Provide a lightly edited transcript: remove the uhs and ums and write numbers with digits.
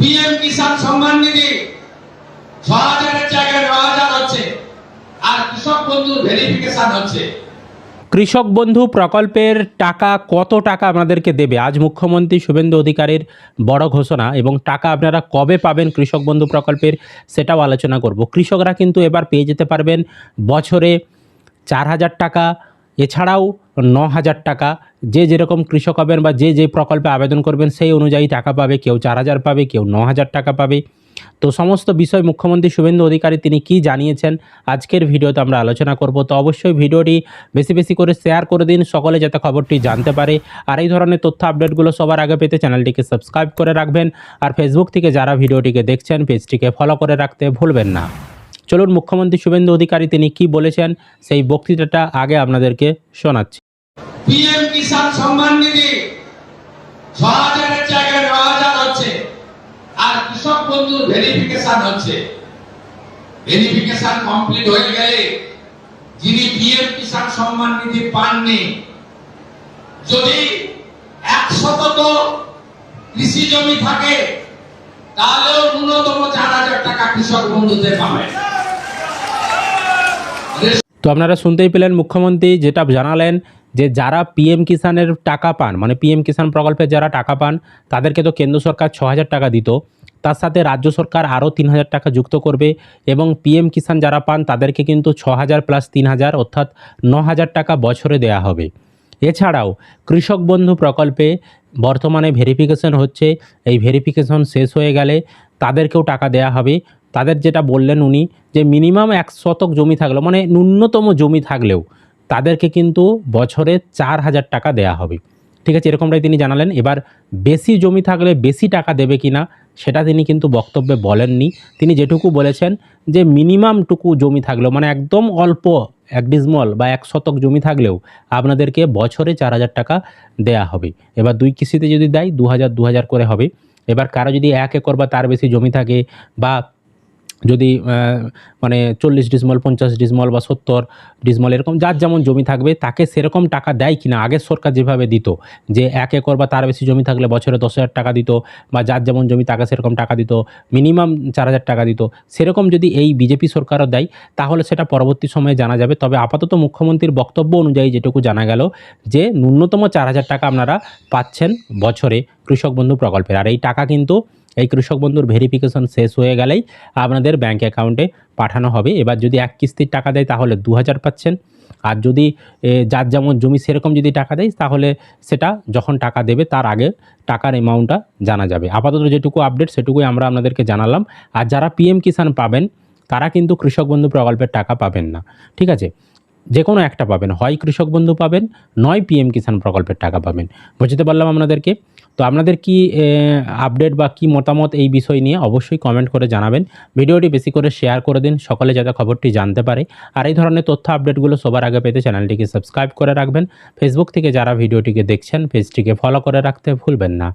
PM Kisan Samman Nidhi ৬,০০০-এর জায়গায় ৯,০০০ হচ্ছে, আর কৃষক বন্ধুর ভেরিফিকেশন হচ্ছে। কৃষক বন্ধু প্রকল্পের টাকা কত টাকা আপনাদেরকে দেবে, আজ মুখ্যমন্ত্রী শুভেন্দু অধিকারীর বড় ঘোষণা, এবং টাকা আপনারা কবে পাবেন কৃষক বন্ধু প্রকল্পের সেটাও আলোচনা করব। কৃষকরা কিন্তু এবার পেয়ে যেতে পারবেন বছরে ৪,০০০ টাকা, এছাড়াও ৯,০০০ টাকা। যে যেরকম কৃষক হবেন বা যে যে প্রকল্পে আবেদন করবেন সেই অনুযায়ী টাকা পাবে। কেউ ৪,০০০ পাবে, কেউ ৯,০০০ টাকা পাবে। তো সমস্ত বিষয় মুখ্যমন্ত্রী শুভেন্দু অধিকারী তিনি কি জানিয়েছেন আজকের ভিডিওতে আমরা আলোচনা করব। তো অবশ্যই ভিডিওটি বেশি বেশি করে শেয়ার করে দিন সকলে, যাতে খবরটি জানতে পারে। আর এই ধরনের তথ্য আপডেটগুলো সবার আগে পেতে চ্যানেলটিকে সাবস্ক্রাইব করে রাখবেন। আর ফেসবুক থেকে যারা ভিডিওটিকে দেখছেন পেজটিকে ফলো করে রাখতে ভুলবেন না। চলুন মুখ্যমন্ত্রী শুভেন্দু অধিকারী তিনি কি বলেছেন সেই বক্তৃতাটা আগে আপনাদেরকে শোনাচ্ছি। পিএম কিষাণ সম্মান নিধি ৬,০০০-এর জায়গায় ৯,০০০ হচ্ছে, আর কৃষক বন্ধুর ভেরিফিকেশন হচ্ছে। ভেরিফিকেশন কমপ্লিট হয়ে গেলে যিনি পিএম কিষাণ সম্মান নিধি পাননি, যদি ১০০ কৃষি জমি থাকে তাহলেও ন্যূনতম ৪,০০০ টাকা কৃষক বন্ধুতে পাবে। তো আপনারা শুনতেই পেলেন মুখ্যমন্ত্রী যেটা জানালেন যে যারা পিএম কিষাণের টাকা পান, মানে পিএম কিষাণ প্রকল্পে যারা টাকা পান তাদেরকে তো কেন্দ্র সরকার ৬,০০০ টাকা দিত, তার সাথে রাজ্য সরকার আরও ৩,০০০ টাকা যুক্ত করবে, এবং পিএম কিষাণ যারা পান তাদেরকে কিন্তু ৬,০০০ প্লাস ৩,০০০ অর্থাৎ ৯,০০০ টাকা বছরে দেয়া হবে। এছাড়াও কৃষক বন্ধু প্রকল্পে বর্তমানে ভেরিফিকেশন হচ্ছে, এই ভেরিফিকেশন শেষ হয়ে গেলে তাদেরকেও টাকা দেয়া হবে। তাদের যেটা বললেন উনি যে মিনিমাম ১ শতক জমি থাকলেও, মানে ন্যূনতম জমি থাকলেও তাদেরকে কিন্তু বছরে ৪,০০০ টাকা দেয়া হবে। ঠিক আছে, এরকমটাই তিনি জানালেন। এবার বেশি জমি থাকলে বেশি টাকা দেবে কিনা সেটা তিনি কিন্তু বক্তব্যে বলেননি। তিনি যেটুকু বলেছেন যে মিনিমামটুকু জমি থাকলেও, মানে একদম অল্প ১ ডিসমিল বা ১ শতক জমি থাকলেও আপনাদেরকে বছরে ৪,০০০ টাকা দেয়া হবে। এবার ২ কিস্তিতে যদি দেয় ২,০০০ করে হবে। এবার কারো যদি ১ একর বা তার বেশি জমি থাকে, বা যদি মানে ৪০ ডিসমিল, ৫০ ডিসমিল বা ৭০ ডিসমিল, এরকম যার যেমন জমি থাকবে তাকে সেরকম টাকা দেয় কিনা, আগের সরকার যেভাবে দিত যে ১ একর বা তার বেশি জমি থাকলে বছরে ১০,০০০ টাকা দিত, বা যার যেমন জমি তাকে সেরকম টাকা দিত, মিনিমাম ৪,০০০ টাকা দিত, সেরকম যদি এই বিজেপি সরকারও দেয় তাহলে সেটা পরবর্তী সময়ে জানা যাবে। তবে আপাতত মুখ্যমন্ত্রীর বক্তব্য অনুযায়ী যেটুকু জানা গেল যে ন্যূনতম ৪,০০০ টাকা আপনারা পাচ্ছেন বছরে কৃষক বন্ধু প্রকল্পের। আর এই টাকা কিন্তু এই কৃষক বন্ধুর ভেরিফিকেশন শেষ হয়ে গেলেই আপনাদের ব্যাঙ্ক অ্যাকাউন্টে পাঠানো হবে। এবার যদি ১ কিস্তির টাকা দেয় তাহলে ২,০০০ পাচ্ছেন, আর যদি যার যেমন জমি সেরকম যদি টাকা দেয় তাহলে সেটা যখন টাকা দেবে তার আগে টাকার অ্যামাউন্টটা জানা যাবে। আপাতত যেটুকু আপডেট সেটুকুই আমরা আপনাদেরকে জানালাম। আর যারা পিএম কিষাণ পাবেন তারা কিন্তু কৃষক বন্ধু প্রকল্পের টাকা পাবেন না। ঠিক আছে, যে কোনো একটা পাবেন, হয় কৃষক বন্ধু পাবেন, নয় পিএম কিষাণ প্রকল্পের টাকা পাবেন। বুঝতে পারলাম আপনাদেরকে। তো আপনাদের কি আপডেট বা কি মতামত এই বিষয় নিয়ে অবশ্যই কমেন্ট করে জানাবেন। ভিডিওটি বেশি করে শেয়ার করে দিন সকলে, যাতে খবরটি জানতে পারে। আর এই ধরনের তথ্য আপডেটগুলো সবার আগে পেতে চ্যানেলটিকে সাবস্ক্রাইব করে রাখবেন। ফেসবুক থেকে যারা ভিডিওটিকে দেখছেন পেজটিকে ফলো করে রাখতে ভুলবেন না।